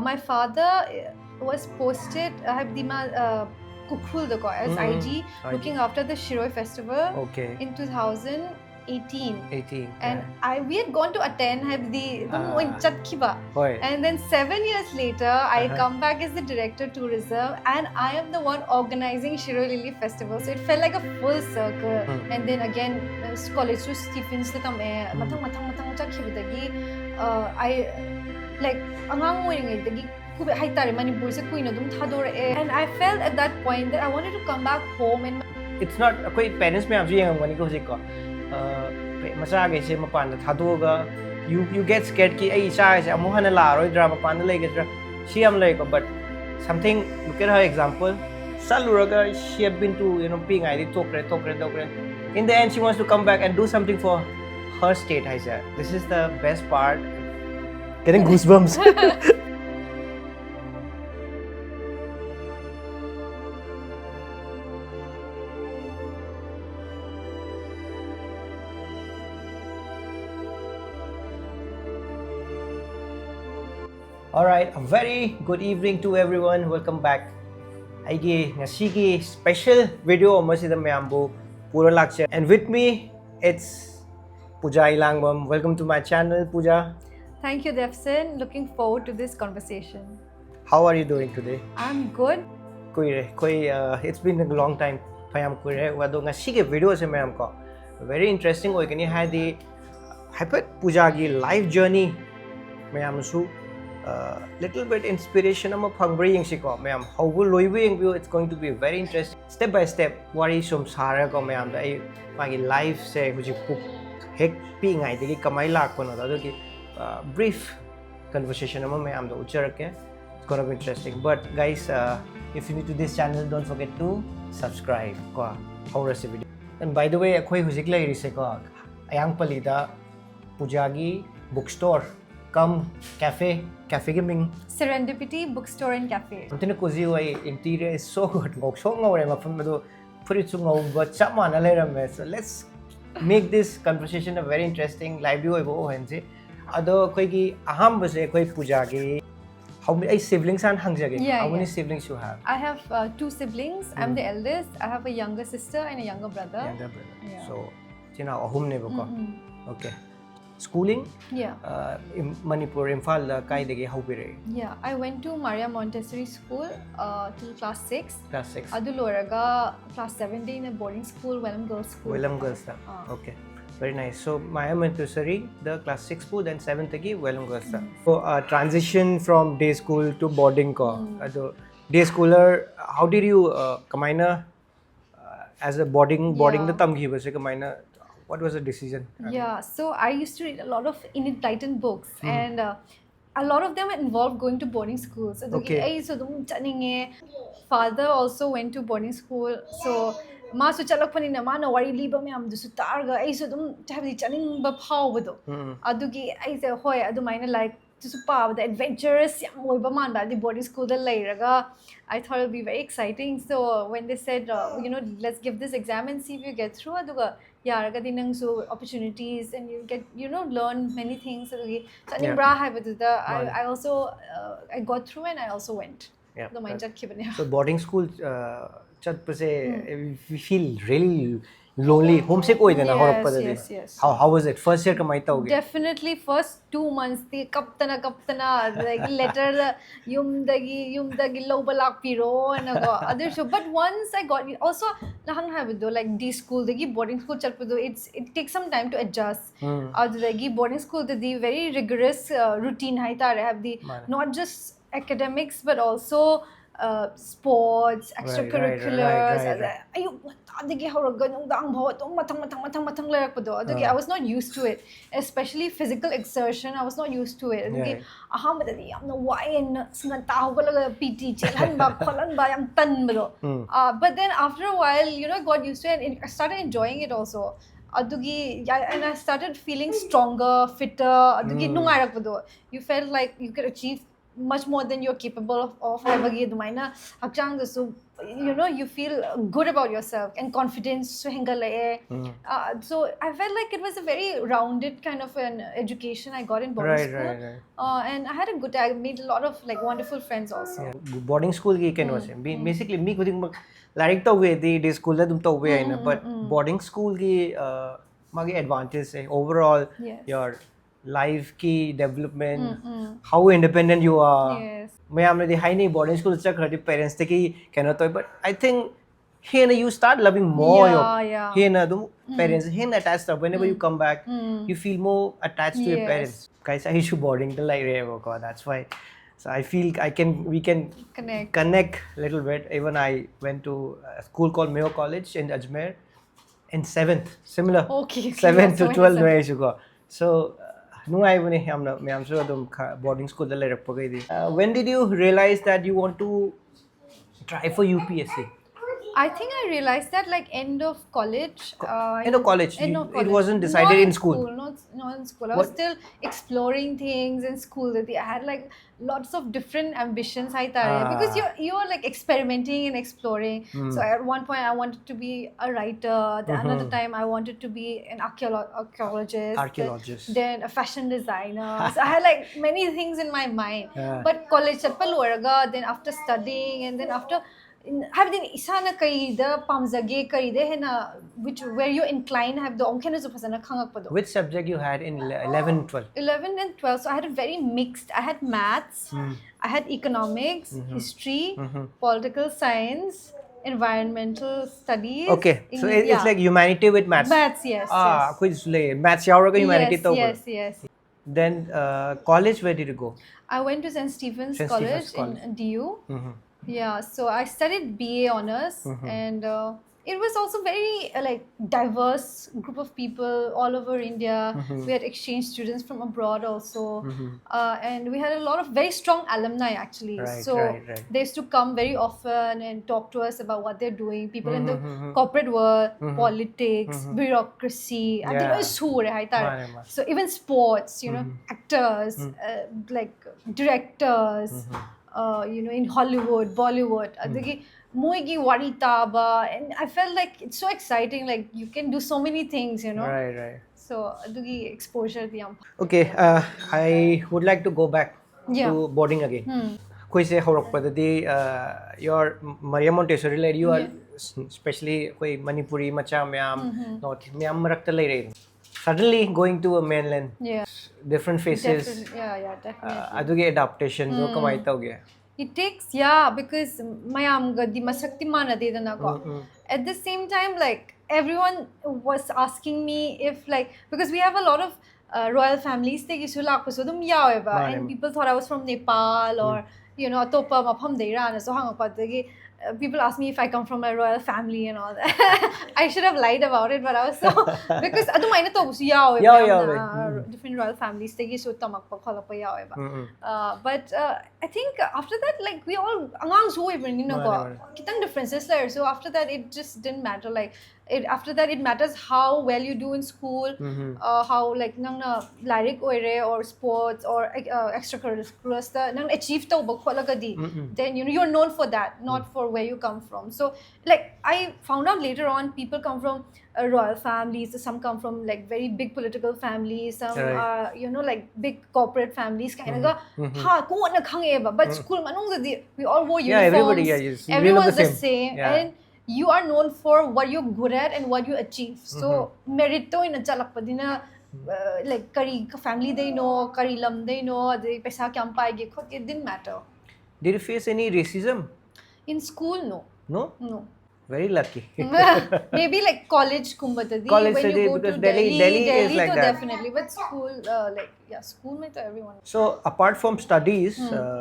My father was posted as IG looking after the Shiroi festival in 2018. And we had gone to attend and then 7 years later I come back as the director of tourism and I am the one organizing Shiroi Lily festival, so it felt like a full circle. And then again college to Stephens I like Manipur and I felt at that point that I wanted to come back home. And it's not parents you get scared but something, look at her example. She had been to in the end she wants to come back and do something for her state. This is the best part. Getting goosebumps. Alright, a very good evening to everyone. Welcome back. Ngasi special video and with me it's Pooja Elangbam. Welcome to my channel, Pooja. Thank you, Devson. Looking forward to this conversation. How are you doing today? I'm good. It's been a long time. Video very interesting. Pooja life journey. Little bit inspiration it's going to be very interesting. Step by step, what is some life say brief conversation it's gonna be interesting. But guys, if you're new to this channel, don't forget to subscribe. And by the way, ayang palida Pujagi bookstore come cafe gaming Serendipity Bookstore and Cafe. Interior is so good. So let's make this conversation a very interesting live view. How many siblings are How many siblings you have? I have 2 siblings. I'm the eldest. I have a younger sister and a younger brother. Yeah. So, okay. Schooling? Yeah. In Manipur, IMPHAL, yeah, I went to Maria Montessori School till class 6. Class 6. Adu class 7 in a boarding school, Wellam Girls School. Wellam Girls. Okay. Very nice. So, Maria Montessori, the class 6 school, then 7th Wellam Girls. So, transition from day school to boarding. Day schooler, how did you as a boarding the tamgi what was the decision? Yeah, so I used to read a lot of Enid Blyton books and a lot of them involved going to boarding schools. Okay. Father also went to boarding school, so masu chalakpanina mana wari liba me amdu sutarga ai so dum tabdi chaning ba phawdo adugi ai se hoy adumaina like to the adventurous yam oiba manda the boarding school da leiraga. I thought it would be very exciting. So when they said let's give this exam and see if you get through aduga so opportunities and you get learn many things. I also I got through and I also went. So boarding school we feel really lonely, homesick. Yes. How was it? First year Definitely first 2 months the kaptana like letter yumdagi lobalak piro and other show. But once I got also like D school boarding school it takes some time to adjust. Boarding school the very rigorous routine have the not just academics but also sports, extracurriculars. I was not used to it, especially physical exertion. I was not used to it. But then after a while, I got used to it and I started enjoying it also. And I started feeling stronger, fitter. You felt like you could achieve much more than you're capable of habagi dumaina hakchang da so you know you feel good about yourself and confidence so so I felt like it was a very rounded kind of an education I got in boarding school. And I had a good time. I made a lot of like wonderful friends also. Boarding school ki kaino se basically me khuding like to we the school da dum to we aina but boarding school ki magi advantage hai overall your life ki development how independent you are. Yes. मैं हमने देखा ही नहीं boarding school चक रही parents थे कि कहना तो है but I think here you start loving more your here ना तुम parents here attached stuff whenever you come back you feel more attached to your parents. Guys, I issue boarding till like रहे वो that's why so I feel we can connect a little bit. Even I went to a school called Mayo College in Ajmer in 7th similar 7th to 12th में issue को so no I when I'm sure boarding school da lai rakpa gayi when did you realize that you want to try for UPSC? I think I realized that like end of college. End of college. It wasn't decided in school. Not in school. I was still exploring things in school. I had like lots of different ambitions. Because you're like experimenting and exploring. So at one point I wanted to be a writer. Then another time I wanted to be an archaeologist. Then a fashion designer. So I had like many things in my mind. But college then after studying and then after have the isana karida pamzage karide hena which where you incline have the omkena zo phasana khangak pado. Which subject you had in 11 and 12? 11 and 12 so I had a very mixed. I had maths, I had economics, history, political science, environmental studies. Okay, so it's like humanity with maths. Yes. Kuch le maths yauraga humanity to. Yes. Then college, where did you go? I went to St. Stephen's College in DU. Yeah, so I studied BA honors and it was also very like diverse group of people all over India. We had exchange students from abroad also, and we had a lot of very strong alumni actually. They used to come very often and talk to us about what they're doing. People in the corporate world, politics, bureaucracy, so even sports, you know, actors, like directors. You know, in Hollywood, Bollywood, and I felt like it's so exciting. Like you can do so many things, you know. Right. So, exposure. Okay, I would like to go back to boarding again. Koi se horok padadi your Maria Montessori lady, you are especially koi Manipuri macha myam, North myam marakta lai rahi. Suddenly going to a mainland, different faces. Definitely. Adaptation, It takes, because at the same time, like everyone was asking me if like because we have a lot of royal families, and people thought I was from Nepal or you know, people ask me if I come from a royal family and all that. I should have lied about it, but I was so because different royal families but I think after that, like we all differences there. So after that, it just didn't matter. Like after that, it matters how well you do in school, how like lyric or sports or extracurriculars achieve then you know you're known for that, not for where you come from. So like I found out later on, people come from royal families, some come from like very big political families, some you know, like big corporate families kind of but school we all wore uniforms, everyone's the same. And you are known for what you're good at and what you achieve. So merit to in a chalakpadina like kari family they know, kari lam they know, they paisa kyam paige, it didn't matter. Did you face any racism? In school, no. Very lucky. Maybe like college kumbhatadi. College when you go because to Delhi is like that. Definitely, but school school mein to everyone. So apart from studies,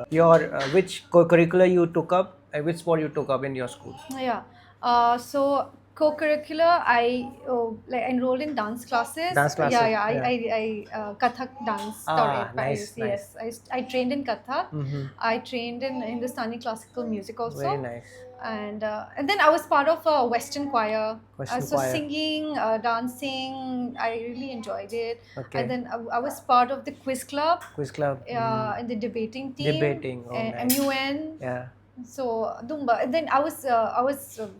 your which curricular you took up, which sport you took up in your school? So Co-curricular, I like enrolled in dance classes. Dance classes, Yeah, yeah. yeah. I Kathak dance. Nice, Yes, I trained in Kathak. I trained in Hindustani classical music also. Very nice. And then I was part of a Western choir. Western So choir. singing, dancing, I really enjoyed it. Okay. And then I was part of the quiz club. Quiz club. And the debating team. Debating. Oh, nice. MUN. Yeah. So Dumba. And then I was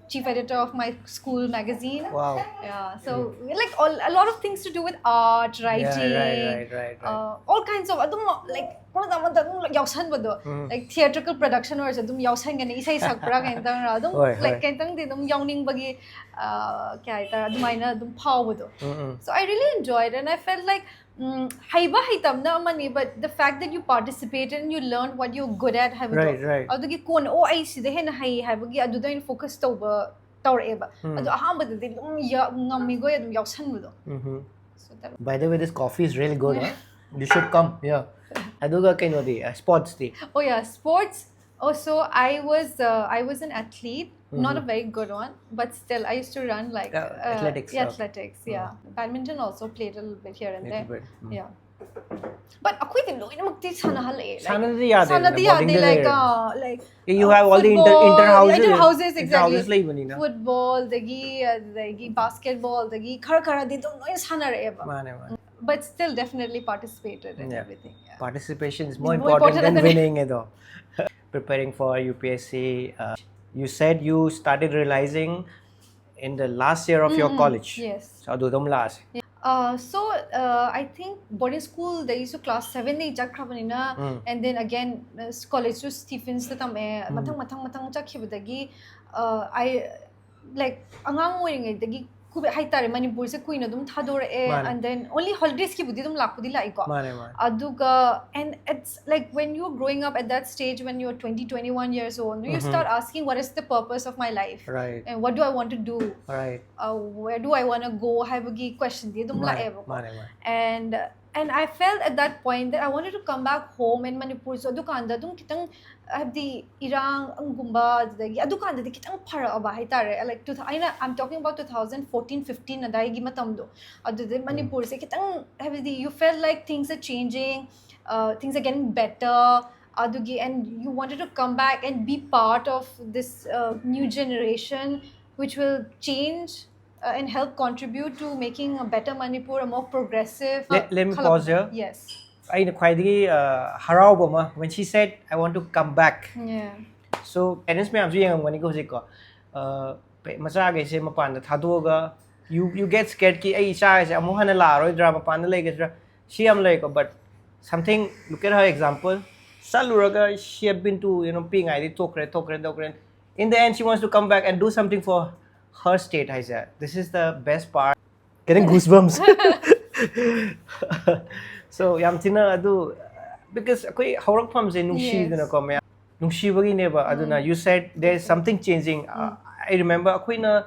chief editor of my school magazine. Wow. Yeah. So like a lot of things to do with art, writing. Yeah, right. All kinds of like like theatrical production or something. Isai sakpra like bagi so I really enjoyed it, and I felt like but the fact that you participated and you learned what you're good at right. I see the hen focus By the way, this coffee is really good. Huh? You should come. Yeah. Aduga kaino di sports di. Oh yeah, sports. Also, I was an athlete, not a very good one, but still I used to run like athletics. Athletics, yeah. Badminton also played a little bit here and there. Bit. Yeah. But akoy din loy namak ti sana hal eh. Sanadi like you have all the inter houses exactly. Like Football, dagi basketball, dagi khara di dum loy sana re ba. But still definitely participated in everything. Yeah. Participation is more important than winning though. Preparing for UPSC, you said you started realizing in the last year of your college. Yes. So adudom last. So I think boarding school they used to class 7 they jakhabanina and then again college to Stephens the tame matang chakhibadagi I like angang oiringai dagi haitare Manipur se kuina dum thador and then only holidays ki budi dum lakudi laiko aduga and it's like when you're growing up at that stage when you're 21 years old you start asking what is the purpose of my life, right, and what do I want to do, right, where do I want to go have a question dum and I felt at that point that I wanted to come back home in Manipur so adukanda dum kitang the irang angumba adukanda di kitang para aba haitare like I'm talking about 2014-15 adai matamdo adu Manipur se kitang you felt like things are changing, things are getting better adugi and you wanted to come back and be part of this new generation which will change and help contribute to making a better Manipur, a more progressive. Let me pause here. Yes. I harau when she said I want to come back. Yeah. So parents me amju yang ngani ko hosiko macha ga se mapan da thadoga you get scared ki ai cha se amu hana la roi dra mapan da legesra she am like but something look at her example saluraga she had been to ping I tokre in the end she wants to come back and do something for her state. I said this is the best part, getting goosebumps. So yam tina adu because koi haurak pham je nungshi dina ko me nungshi bagi ne ba aduna you said there is something changing. I remember koi na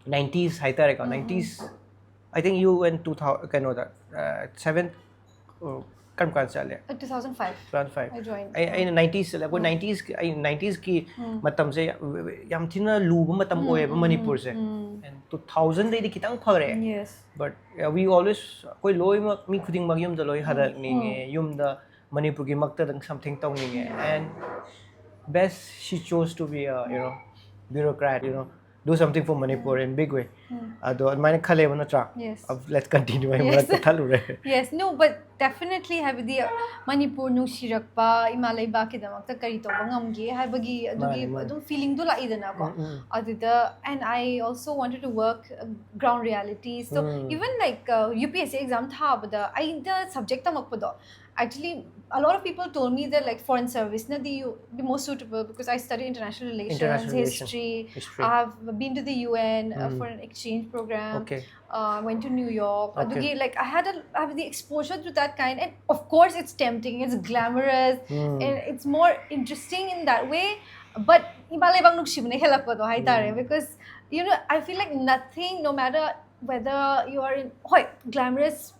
90s haitare ka 90s I think you went 2000 kano da 7th kan chale 2005 I joined. I 90s like 90s ki matam se yam thina luba matam oye ba Manipur se and 2000 dei kitang phare. Yes. But we always koi loi mi khuding mag yum da loi haral ninge yum da Manipur ki makta dang something tong ninge and best she chose to be a bureaucrat, do something for Manipur in big way. Yes. Let's continue. Yes, no, but definitely have the Manipur no shirakpa imalai ba ki damakta kari to bangamge habagi adugi adum feeling do la idana ko adida and I also wanted to work ground reality, so even like UPSC exam tha bada I the subject tamakpado actually a lot of people told me that like foreign service na the most suitable because I studied international relations, history. I have been to the UN for an exchange program. Okay. Went to New York. Okay. Like I have the exposure to that kind, and of course it's tempting, it's glamorous, and it's more interesting in that way. But because I feel like nothing, no matter whether you are in glamorous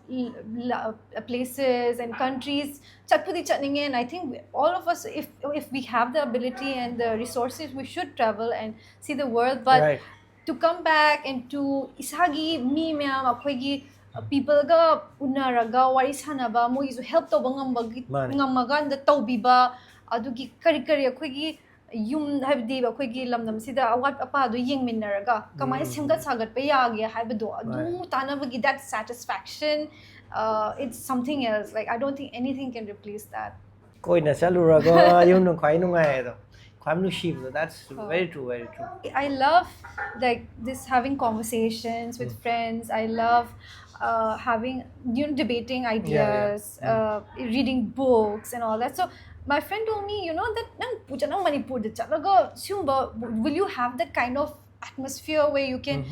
places and countries, and I think all of us, if we have the ability and the resources, we should travel and see the world. But to come back and to isagi mi myam akhoi people ga unaraga wari sanaba mo isu help to ngamaga the taubiba adugi kari kari akhoi yum habdi akhoi gi lamnam sida awat apa do yengminaraga kamai semgat sagat pa yage habdo adu tanabagi that satisfaction it's something else. Like I don't think anything can replace that. Koi na saluraga yung nung khwai nungai do. Khwam nu ship. That's very true, very true. I love like this having conversations with friends. I love having debating ideas, reading books and all that. So my friend told me, that nang Pooja nang Manipur de chalaga sumba, will you have that kind of atmosphere where you can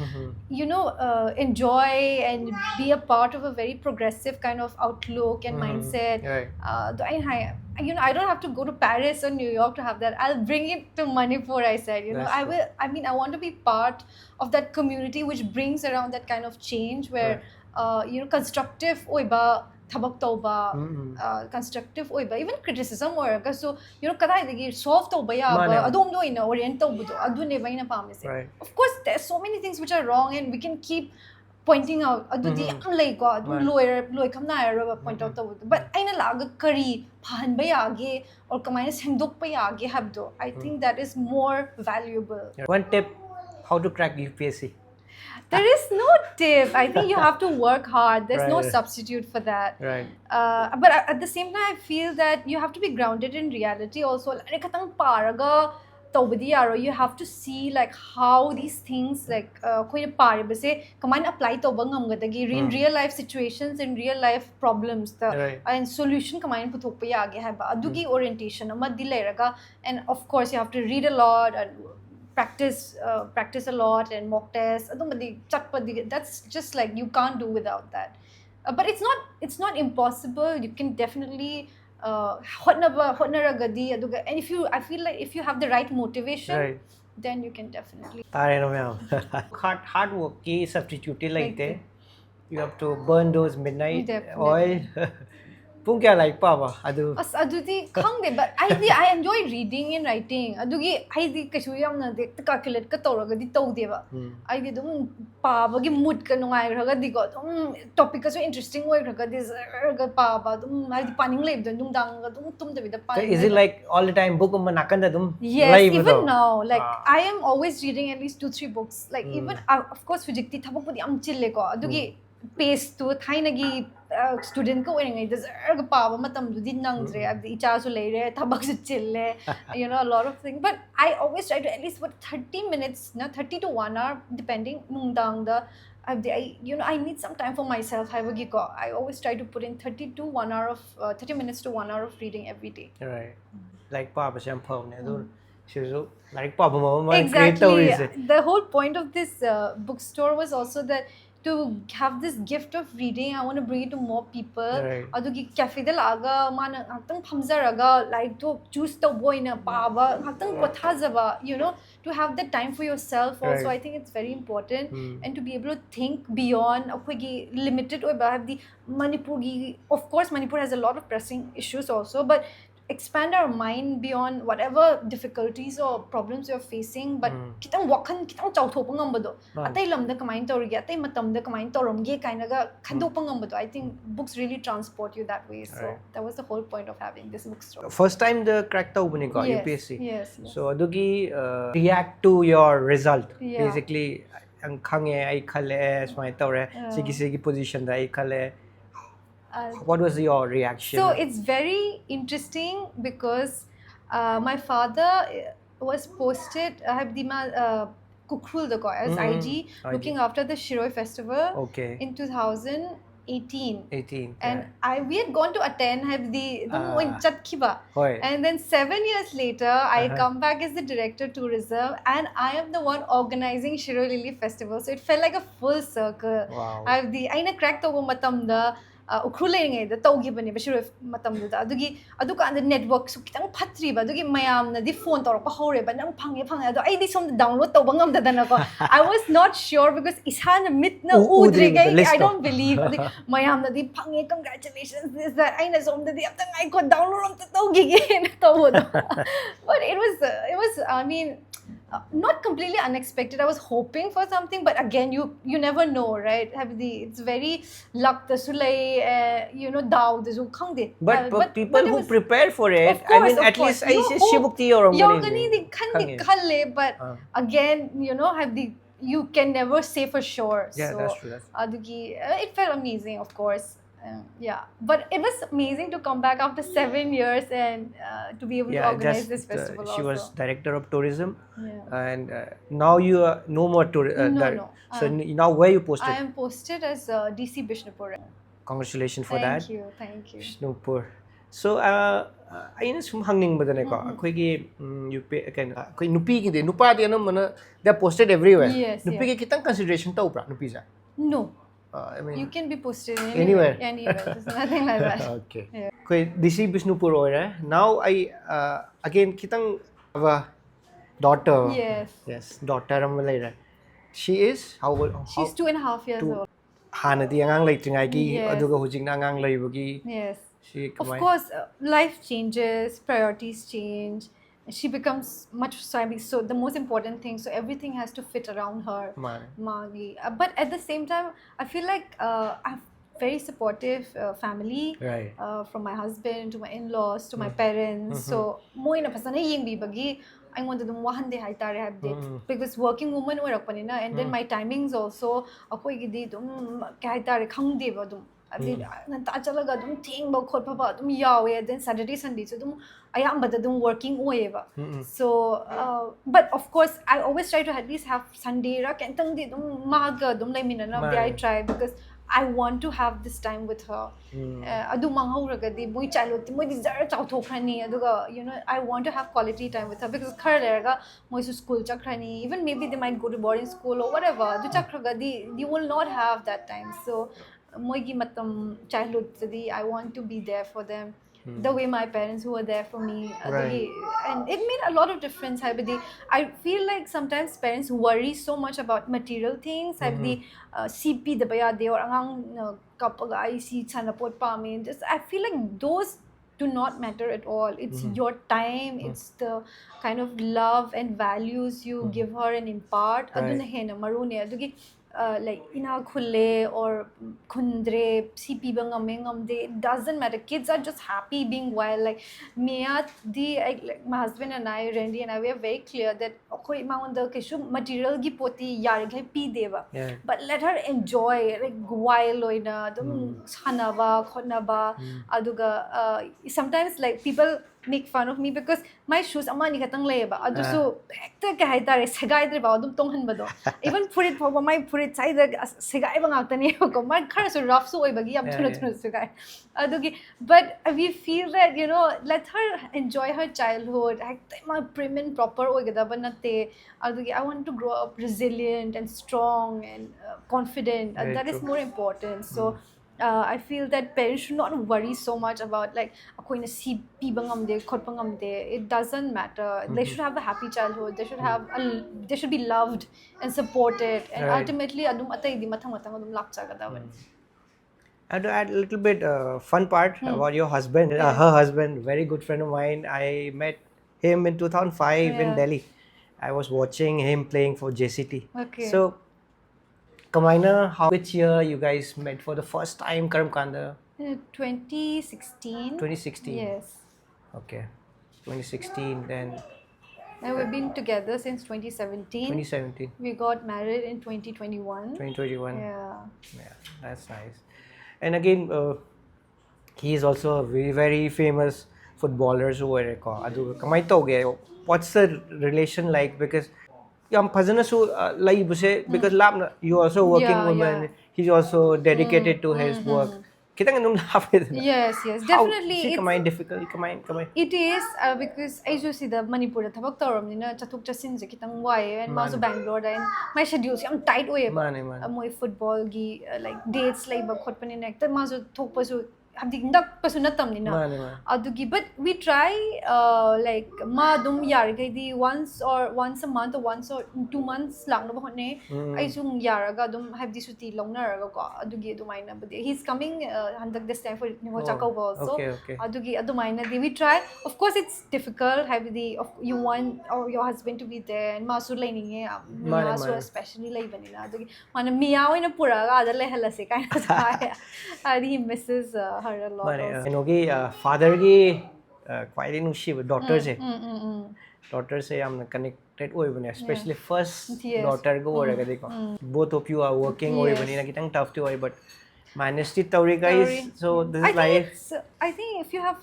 enjoy and be a part of a very progressive kind of outlook and mindset. I don't have to go to Paris or New York to have that. I'll bring it to Manipur, I said. I want to be part of that community which brings around that kind of change where constructive oiba thabak tauba, constructive oiba, even criticism or so kadai dagi solve tauba ya adom do ina orient tauba do adu ne vai na pamise. Of course there's so many things which are wrong and we can keep pointing out adu di am lei ko adu loi kham na ra point out tauba, but aina laga kari phan ba yage or kamai semdok pa yage habdo. I think that is more valuable. One tip how to crack UPSC. There is no tip. I think you have to work hard. There's no substitute for that. Right. But at the same time, I feel that you have to be grounded in reality also. You have to see like how these things like apply in real life situations, in real life problems and solution orientation. And of course you have to read a lot and practice a lot and mock tests. That's just like you can't do without that. But it's not impossible. You can definitely and I feel like if you have the right motivation, then you can definitely. Hard work ki substitute like that. You have to burn those midnight oil. Pung kya like papa adu adudi khangde, but I enjoy reading and writing adugi I kasu yamna de calculate ka toraga di tawdeba I dum paba gi mood ka nungai raga di go topic ka so interesting way raga this ga paba dum I di paning leb dum dang dum tum de da pan. Is it like all the time book manakan da dum? Yes, even now like I am always reading at least 2-3 books, like even of course phujikti thabak pudi am chille ko adugi pace to thainagi student ko oiringai da paba matam du din nangdre abdi icha su leire thabak su chille a lot of things, but I always try to at least 30 minutes 30 to 1 hour depending mungdang da I need some time for myself. I always try to put in 30 minutes to 1 hour of reading every day. Right. Like papa shampoo ne like papa exactly. The whole point of this bookstore was also that to have this gift of reading, I want to bring it to more people. Adugi cafe de laga mana hatang phamzaraga like to choose to boy na paba hatang pathazaba, to have that time for yourself also. I think it's very important and to be able to think beyond akoigi limited or have the Manipur. Of course Manipur has a lot of pressing issues also, but expand our mind beyond whatever difficulties or problems you're facing, but kitang wakan kitang chawthopa ngambado atay lamda kamain tawrige atay matamda kamain tawramge kainaga khandopa ngambado. I think books really transport you that way, so that was the whole point of having this bookstore. First time the crack ta ubani ko UPSC. Yes. So adugi react to your result. Basically ang khange ai khale smai tawre sigi position da ai khale. What was your reaction? So it's very interesting because my father was posted as IG looking after the Shiroi festival in 2018. And we had gone to attend and then 7 years later I come back as the director of tourism and I am the one organizing Shiroi Lily festival, so it felt like a full circle. I cracked over matamda ukhulay the tawgi bani bashiro matam da adugi aduka and the network so kitang phatri ba adugi mayam na di phone tor pa hore ba nang phange adu ai di som download taw bangam da na ko. I was not sure because isan mit na udre gai I don't believe mayam na di phange congratulations this that ai na som da di aptang ai ko download am tawgi ge na taw but it was was, I mean, not completely unexpected. I was hoping for something, but again, you never know, right? It's very luck the sulay, you know, daw the khangde. But people who prepare for it, of course, at least I say shibukti or khale, but again, you know, you can never say for sure. Yeah, so, that's true. it felt amazing, of course. Yeah, but it was amazing to come back after 7 years and to be able to organize this festival. She was director of tourism, and Yeah. now you are no more tourism. No. So now where you posted? I am posted as DC Bishnupur. Congratulations for that. Thank you. Bishnupur. So, ayun sum hangning ba dane ko? Ako'y UP kan ako'y nupi gid nupa di ano mana they are posted everywhere. Yes. Nupi ki kitang consideration tao pra nupi sa. No. I mean You can be posted anywhere. There's nothing like that. Okay. Yeah. Ako'y DC Bishnupur ora. Now I again kitang daughter. Yes, daughter am lai. She is how old? She's 2.5 years old. Hana di angang lai tringai ki aduga hujing na angang lai bagi. Yes. Of course, life changes, priorities change. She becomes much savvy. So the most important thing, so everything has to fit around her. Magi. But at the same time, I feel like I have very supportive family. Right. From my husband to my in-laws to my parents. So mo ina pasana ying bagi. I wanted to wahan de haitare habde because working woman were na, and then my timings also akoy gidi dum kaitare khangde ba dum abdi nanta chalaga dum thing ba khot ba dum yawe, then Saturday Sunday so dum ayam bada dum working oeva. So but of course I always try to at least have Sunday ra kentang di dum maga dum lai minana I try because I want to have this time with her. Adu manghuragadi boy chalo moi zara chauthokrani aduga, you know, I want to have quality time with her because khar lerga moi school chakrani, even maybe they might go to boarding school or whatever adu chakragadi you will not have that time. So moi gi matam childhood tadi I want to be there for them the way my parents who were there for me. And it made a lot of difference. I feel like sometimes parents worry so much about material things. CP the baya de or angang kapaga IC chanapot pami. Just I feel like those do not matter at all. It's your time. It's the kind of love and values you give her and impart. Aduna hena marune adugi like ina khulle or khundre CP bangam de, it doesn't matter. Kids are just happy being wild. Like me like my husband and I, Randy and I, we are very clear that okay maunda kishu material gi poti yarigai pi deva, but let her enjoy like wild oina dum sanaba khonaba aduga. Sometimes like people make fun of me because my shoes amani katang leba adu so hekta ka haitare segai dre ba dum tonghan bado even purit phoba my purit side segai bang aktani ko my khar so rough so oi bagi am thuna segai adugi. But we feel that, you know, let her enjoy her childhood. My prim and proper oi gada banate adugi. I want to grow up resilient and strong and confident. That is more important. So I feel that parents should not worry so much about like akoy na CP bangam de khot bangam de. It doesn't matter. They should have a happy childhood. They should be loved and supported, and ultimately adum atay di mathang adum lakcha gada. And to add a little bit fun part about your husband, her husband, very good friend of mine. I met him in 2005 in Delhi. I was watching him playing for JCT. Okay. So Kamaina, which year you guys met for the first time, Karamkanda? 2016. 2016? Yes. Okay. 2016 then. And we've been together since 2017. 2017. We got married in 2021. 2021. Yeah. Yeah, that's nice. And again, he is also a very, very famous footballer. So what's the relation like? Because because you also working woman, he's also dedicated to his work. Yes, definitely. It's difficult. It is because I just see the Manipur thabak tawram nina chathuk chasin je kitang wai and maso Bangalore and my schedules am tight way. Moi football gi like dates like ba khot pani nek ta maso thok pasu habdi ndak pasuna tamnina adugi but we try like ma dum yarga di once a month or once or 2 months lang no hone ai sung yaraga dum habdi suti longnaraga ko adugi adumaina but he's coming handak this time for Niho Chakau also adugi adumaina di we try of course it's difficult habdi you want or your husband to be there and masu laininge masu especially like vanilla adugi mana miyaw ina pura ga le halase kind of and he misses her a lot also. Inogi father gi quite nungsi daughter se daughter se am connected oi bane especially first daughter go oraga deko both of you are working oi bane na kitang tough to oi but minus the Tauri guys, so this is life. I think if you have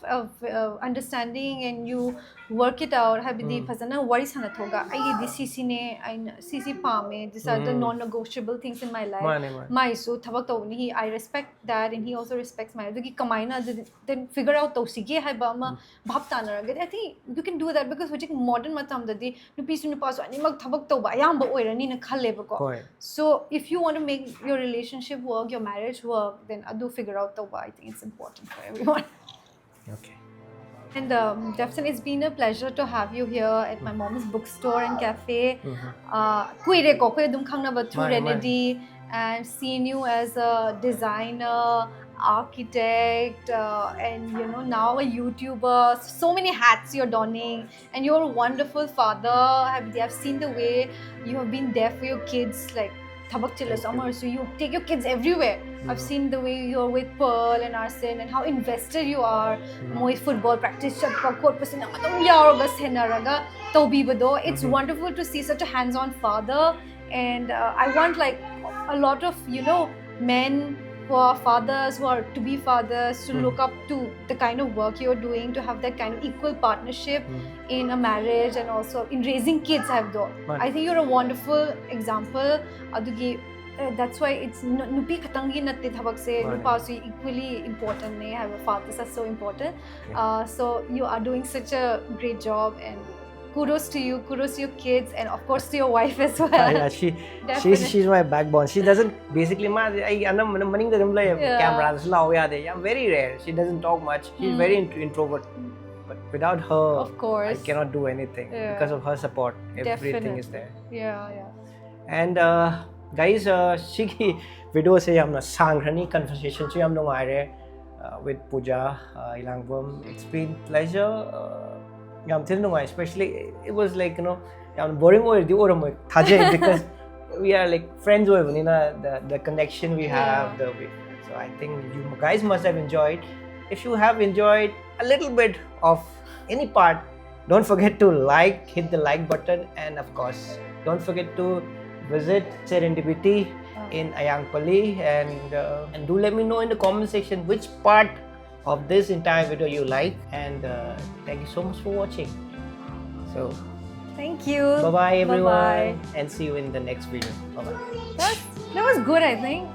understanding and you work it out, habidi phazana worries hana thoga. I this CC ne, I CC palme. These are the non-negotiable things in my life. My so thabak to ni I respect that, and he also respects my. Doki kamaina then figure out to sige hai ba ma bhap tana raga. I think you can do that because which modern matam dadi nu pisu nu paso ani mag thabak to ba yam ba oirani na khalle ba ko. So if you want to make your relationship work, your marriage work, then do figure out the why. I think it's important for everyone. Okay. And Devson, it's been a pleasure to have you here at my mom's bookstore and cafe. Kuire ko kuire dum khangna ba through Renedy and seeing you as a designer, architect, and you know now a YouTuber. So many hats you're donning, and you're a wonderful father. I've seen the way you have been there for your kids, like. Summer, so you take your kids everywhere. I've seen the way you're with Pearl and Arsen and how invested you are. Moi football practice it's wonderful to see such a hands-on father, and I want like a lot of men who are fathers, who are to be fathers, to look up to the kind of work you're doing, to have that kind of equal partnership in a marriage and also in raising kids. I think you're a wonderful example. That's why it's nupi khatangi natte thabak se nupa so equally important ne have fathers are so important. So you are doing such a great job, and kudos to you, kudos to your kids, and of course to your wife as well. Yeah, she's my backbone. She doesn't basically camera. I'm very rare. She doesn't talk much. She's very introvert. But without her, of course, I cannot do anything because of her support. Everything is there. Yeah. And guys, she video se humna sangrani conversation se humna ngaire with Pooja, Elangbam. It's been pleasure. Especially it was like boring because we are like friends over the connection we have so I think you guys must have enjoyed. If you have enjoyed a little bit of any part, don't forget to hit the like button, and of course don't forget to visit Serendipity in Ayangpali, and do let me know in the comment section which part of this entire video you like, and thank you so much for watching. So thank you. Bye-bye everyone, and see you in the next video. Bye-bye. That was good, I think.